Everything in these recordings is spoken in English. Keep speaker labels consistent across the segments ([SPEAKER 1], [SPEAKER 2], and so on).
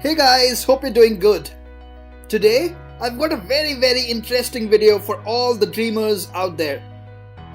[SPEAKER 1] Hey guys, hope you're doing good. Today, I've got a very interesting video for all the dreamers out there.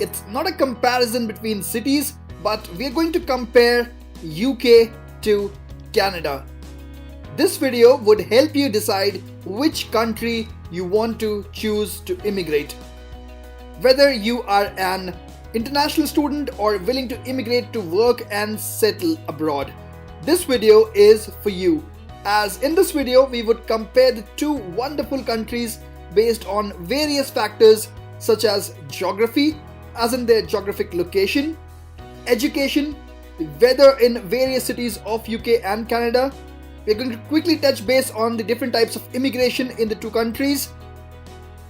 [SPEAKER 1] It's not a comparison between cities, but we're going to compare UK to Canada. This video would help you decide which country you want to choose to immigrate. Whether you are an international student or willing to immigrate to work and settle abroad, this video is for you. As in this video, we would compare the two wonderful countries based on various factors such as geography, as in their geographic location, education, the weather in various cities of UK and Canada. We're going to quickly touch base on the different types of immigration in the two countries,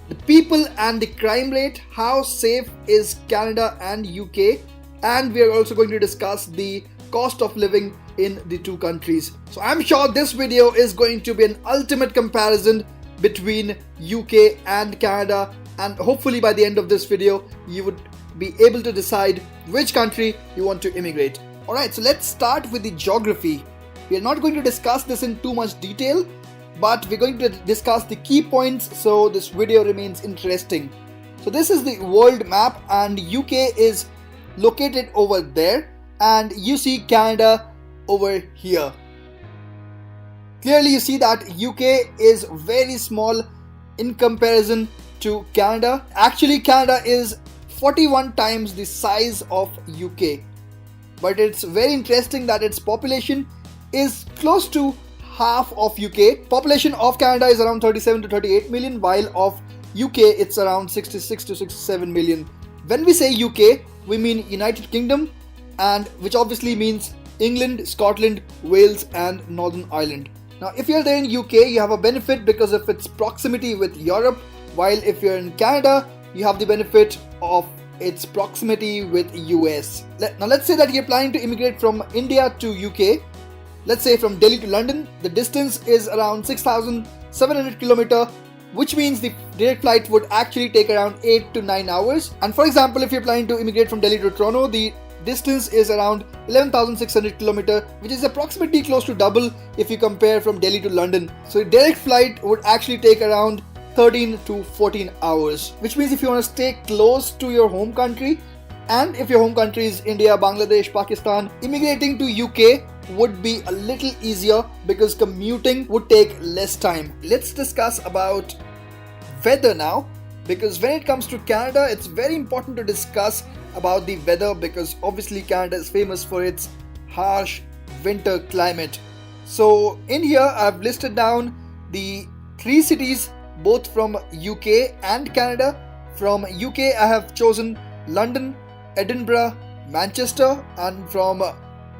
[SPEAKER 1] the people and the crime rate, how safe is Canada and UK, and we are also going to discuss the cost of living in the two countries. So I'm sure this video is going to be an ultimate comparison between UK and Canada, and hopefully by the end of this video you would be able to decide which country you want to immigrate. Alright, so let's start with the geography. We are not going to discuss this in too much detail, but we're going to discuss the key points so this video remains interesting. So this is the world map and UK is located over there, and you see Canada over here. Clearly you see that UK is very small in comparison to Canada. Actually, Canada is 41 times the size of UK, but it's very interesting that its population is close to half of UK. Population of Canada is around 37 to 38 million, while of UK it's around 66 to 67 million. When we say UK, we mean United Kingdom, and which obviously means England, Scotland, Wales and Northern Ireland. Now if you're there in UK, you have a benefit because of its proximity with Europe, while if you're in Canada, you have the benefit of its proximity with US. Now let's say that you're planning to immigrate from India to UK. Let's say from Delhi to London. The distance is around 6,700 km, which means the direct flight would actually take around 8 to 9 hours. And for example, if you're planning to immigrate from Delhi to Toronto, the distance is around 11,600 km, which is approximately close to double if you compare from Delhi to London. So a direct flight would actually take around 13 to 14 hours, which means if you want to stay close to your home country, and if your home country is India, Bangladesh, Pakistan, immigrating to UK would be a little easier because commuting would take less time. Let's discuss about weather now, because when it comes to Canada, it's very important to discuss about the weather because obviously Canada is famous for its harsh winter climate. So in here I've listed down the three cities both from UK and Canada. From UK I have chosen London, Edinburgh, Manchester, and from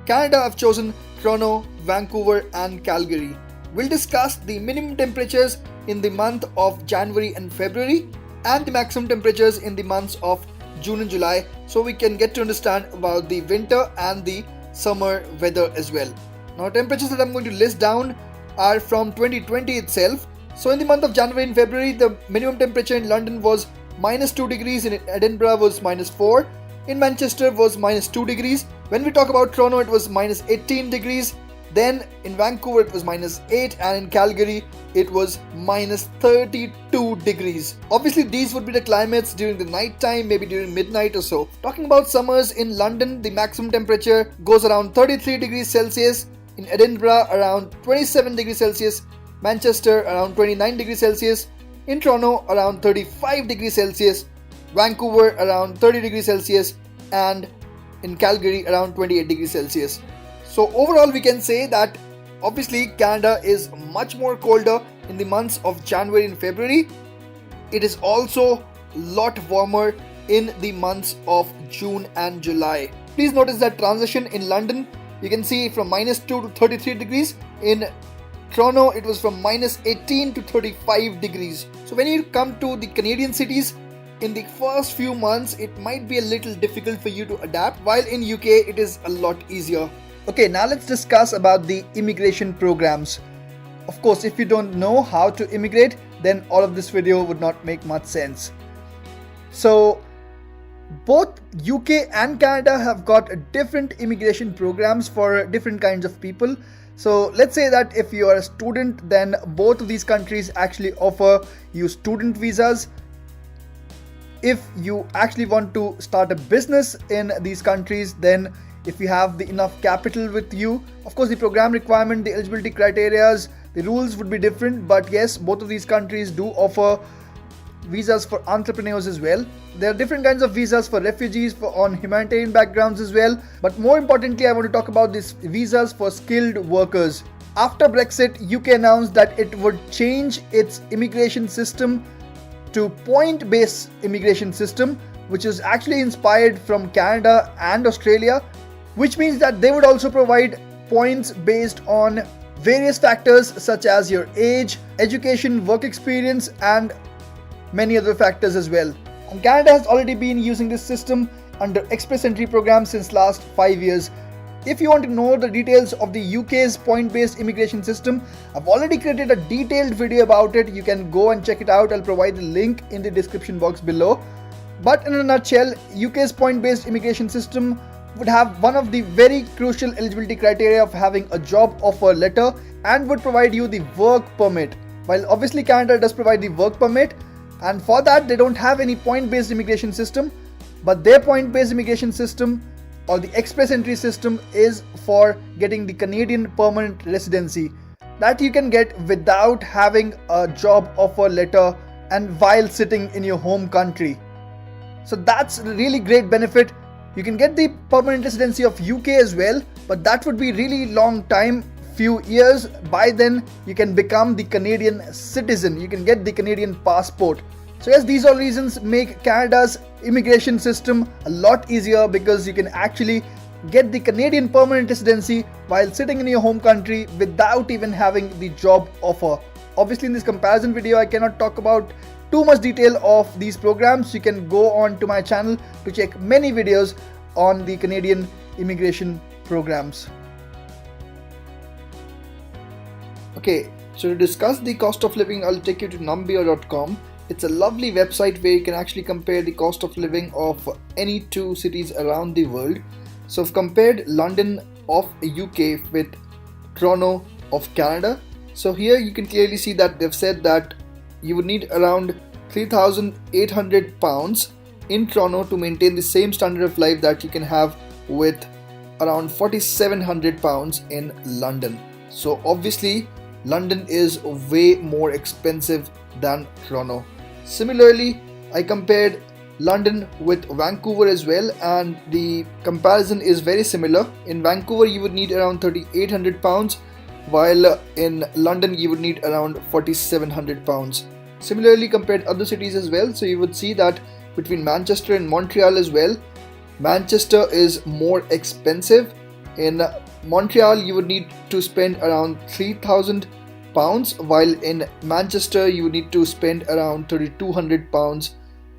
[SPEAKER 1] Canada I've chosen Toronto, Vancouver and Calgary. We'll discuss the minimum temperatures in the month of January and February and the maximum temperatures in the months of June and July, so we can get to understand about the winter and the summer weather as well. Now temperatures that I'm going to list down are from 2020 itself. So in the month of January and February, the minimum temperature in London was -2 degrees, in Edinburgh was -4, in Manchester was -2 degrees. When we talk about Toronto, it was -18 degrees. Then in Vancouver it was -8, and in Calgary it was -32 degrees. Obviously these would be the climates during the night time, maybe during midnight or so. Talking about summers, in London the maximum temperature goes around 33 degrees Celsius, in Edinburgh around 27 degrees Celsius, Manchester around 29 degrees Celsius, in Toronto around 35 degrees Celsius, Vancouver around 30 degrees Celsius, and in Calgary around 28 degrees Celsius. So overall we can say that obviously Canada is much more colder in the months of January and February. It is also a lot warmer in the months of June and July. Please notice that transition in London. You can see from -2 to 33 degrees. In Toronto it was from -18 to 35 degrees. So when you come to the Canadian cities, in the first few months it might be a little difficult for you to adapt, while in UK it is a lot easier. Okay, now let's discuss about the immigration programs. Of course, if you don't know how to immigrate, then all of this video would not make much sense. So both UK and Canada have got different immigration programs for different kinds of people. So let's say that if you are a student, then both of these countries actually offer you student visas. If you actually want to start a business in these countries, then if you have the enough capital with you, of course the program requirement, the eligibility criterias, the rules would be different, but yes, both of these countries do offer visas for entrepreneurs as well. There are different kinds of visas for refugees, for on humanitarian backgrounds as well. But more importantly, I want to talk about these visas for skilled workers. After Brexit, UK announced that it would change its immigration system to point-based immigration system, which is actually inspired from Canada and Australia, which means that they would also provide points based on various factors such as your age, education, work experience, and many other factors as well. And Canada has already been using this system under Express Entry program since last 5 years. If you want to know the details of the UK's point-based immigration system, I've already created a detailed video about it. You can go and check it out. I'll provide the link in the description box below. But in a nutshell, UK's point-based immigration system would have one of the very crucial eligibility criteria of having a job offer letter and would provide you the work permit. While obviously Canada does provide the work permit, and for that they don't have any point-based immigration system, but their point-based immigration system or the express entry system is for getting the Canadian permanent residency that you can get without having a job offer letter and while sitting in your home country. So that's a really great benefit. You can get the permanent residency of UK as well, but that would be really long time, few years. By then you can become the Canadian citizen, you can get the Canadian passport. So yes, these all reasons make Canada's immigration system a lot easier, because you can actually get the Canadian permanent residency while sitting in your home country without even having the job offer. Obviously in this comparison video I cannot talk about too much detail of these programs. You can go on to my channel to check many videos on the Canadian immigration programs. Okay, so to discuss the cost of living, I'll take you to numbeo.com. It's a lovely website where you can actually compare the cost of living of any two cities around the world. So I've compared London of UK with Toronto of Canada. So here you can clearly see that they've said that you would need around £3,800 in Toronto to maintain the same standard of life that you can have with around £4,700 in London. So obviously London is way more expensive than Toronto. Similarly, I compared London with Vancouver as well, and the comparison is very similar. In Vancouver you would need around £3,800, while in London you would need around £4,700. Similarly, compared other cities as well, so you would see that between Manchester and Montreal as well, Manchester is more expensive. In Montreal you would need to spend around £3,000, while in Manchester you would need to spend around £3,200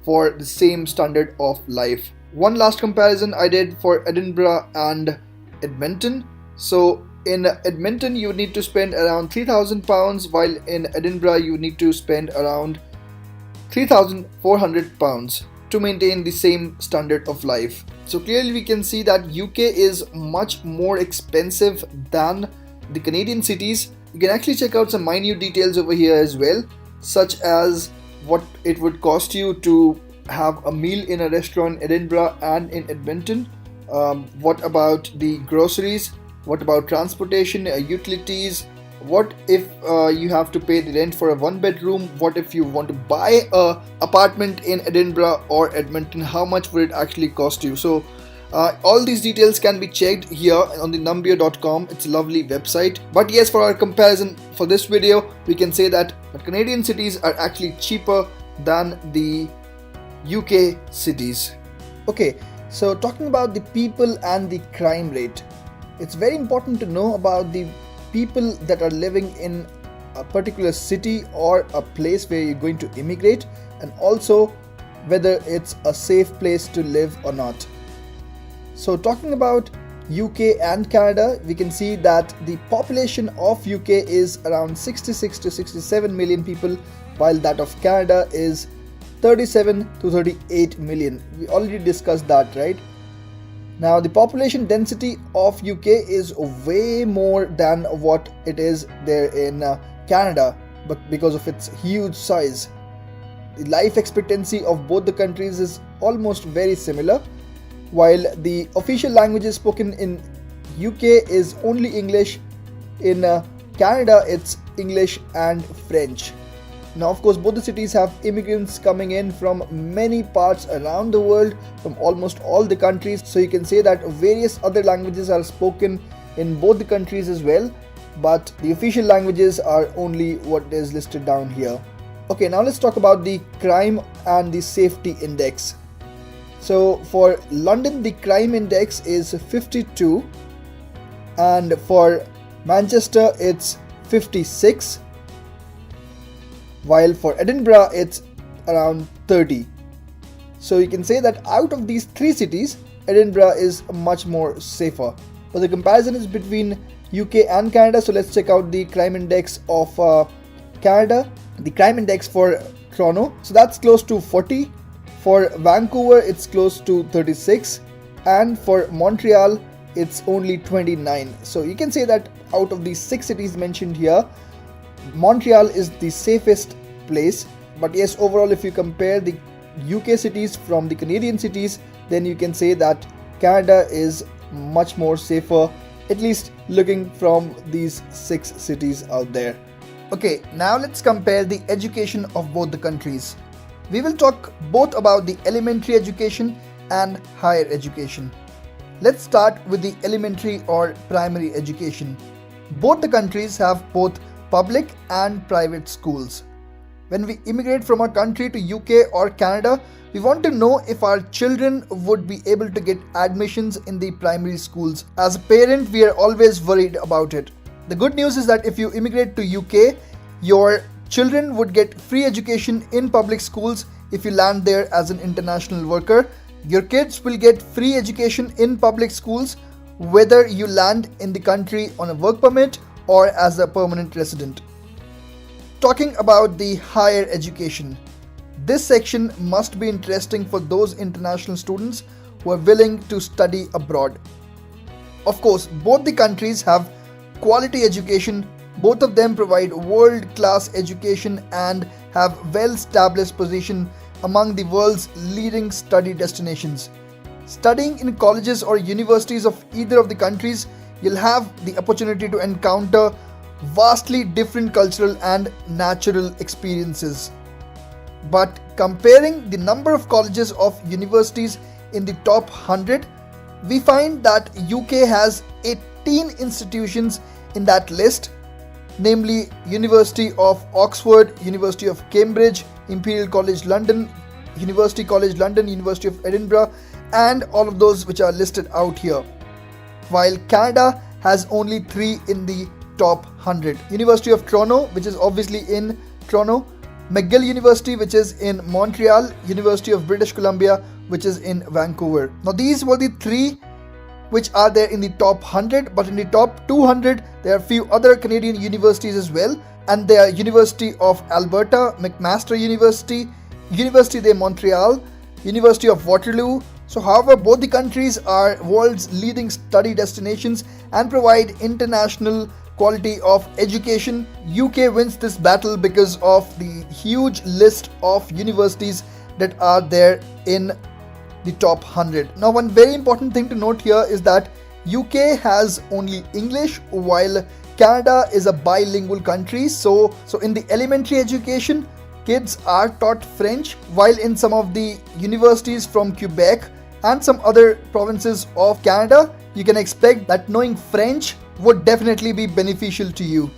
[SPEAKER 1] for the same standard of life. One last comparison I did for Edinburgh and Edmonton. So in Edmonton you would need to spend around £3,000, while in Edinburgh you would need to spend around £3,400 to maintain the same standard of life. So clearly we can see that UK is much more expensive than the Canadian cities. You can actually check out some minute details over here as well, such as what it would cost you to have a meal in a restaurant in Edinburgh and in Edmonton. What about the groceries? What about transportation, utilities? What if you have to pay the rent for a one bedroom? What if you want to buy a apartment in Edinburgh or Edmonton? How much would it actually cost you? So all these details can be checked here on the numbeo.com. It's a lovely website. But yes, for our comparison for this video, we can say that the Canadian cities are actually cheaper than the UK cities. Okay, so talking about the people and the crime rate, it's very important to know about the people that are living in a particular city or a place where you're going to immigrate, and also whether it's a safe place to live or not. So talking about UK and Canada, we can see that the population of UK is around 66 to 67 million people, while that of Canada is 37 to 38 million. We already discussed that, right? Now, the population density of UK is way more than what it is there in Canada, but because of its huge size. The life expectancy of both the countries is almost very similar. While the official languages spoken in UK is only English, in Canada it's English and French. Now, of course, both the cities have immigrants coming in from many parts around the world, from almost all the countries. So you can say that various other languages are spoken in both the countries as well, but the official languages are only what is listed down here. Okay, now let's talk about the crime and the safety index. So for London, the crime index is 52, and for Manchester it's 56, while for Edinburgh it's around 30. So you can say that out of these three cities, Edinburgh is much more safer. But the comparison is between UK and Canada, so let's check out the crime index of Canada. The crime index for Toronto, so that's close to 40. For Vancouver it's close to 36, and for Montreal it's only 29. So you can say that out of these 6 cities mentioned here, Montreal is the safest place. But yes, overall, if you compare the UK cities from the Canadian cities, then you can say that Canada is much more safer, at least looking from these 6 cities out there. Okay, now let's compare the education of both the countries. We will talk both about the elementary education and higher education. Let's start with the elementary or primary education. Both the countries have both public and private schools. When we immigrate from a country to UK or Canada, we want to know if our children would be able to get admissions in the primary schools. As a parent, we are always worried about it. The good news is that if you immigrate to UK, your children would get free education in public schools if you land there as an international worker. Your kids will get free education in public schools whether you land in the country on a work permit or as a permanent resident. Talking about the higher education, this section must be interesting for those international students who are willing to study abroad. Of course, both the countries have quality education. Both of them provide world-class education and have well-established position among the world's leading study destinations. Studying in colleges or universities of either of the countries, you'll have the opportunity to encounter vastly different cultural and natural experiences. But comparing the number of colleges of universities in the top 100, we find that UK has 18 institutions in that list, namely University of Oxford, University of Cambridge, Imperial College London, University College London, University of Edinburgh, and all of those which are listed out here. While Canada has only 3 in the top 100. University of Toronto, which is obviously in Toronto, McGill University, which is in Montreal, University of British Columbia, which is in Vancouver. Now these were the 3 which are there in the top 100, but in the top 200 there are a few other Canadian universities as well, and they are University of Alberta, McMaster University, Université de Montréal, University of Waterloo. So however, both the countries are world's leading study destinations and provide international quality of education. UK wins this battle because of the huge list of universities that are there in the top 100. Now, one very important thing to note here is that UK has only English, while Canada is a bilingual country. So in the elementary education, kids are taught French, while in some of the universities from Quebec and some other provinces of Canada, you can expect that knowing French would definitely be beneficial to you.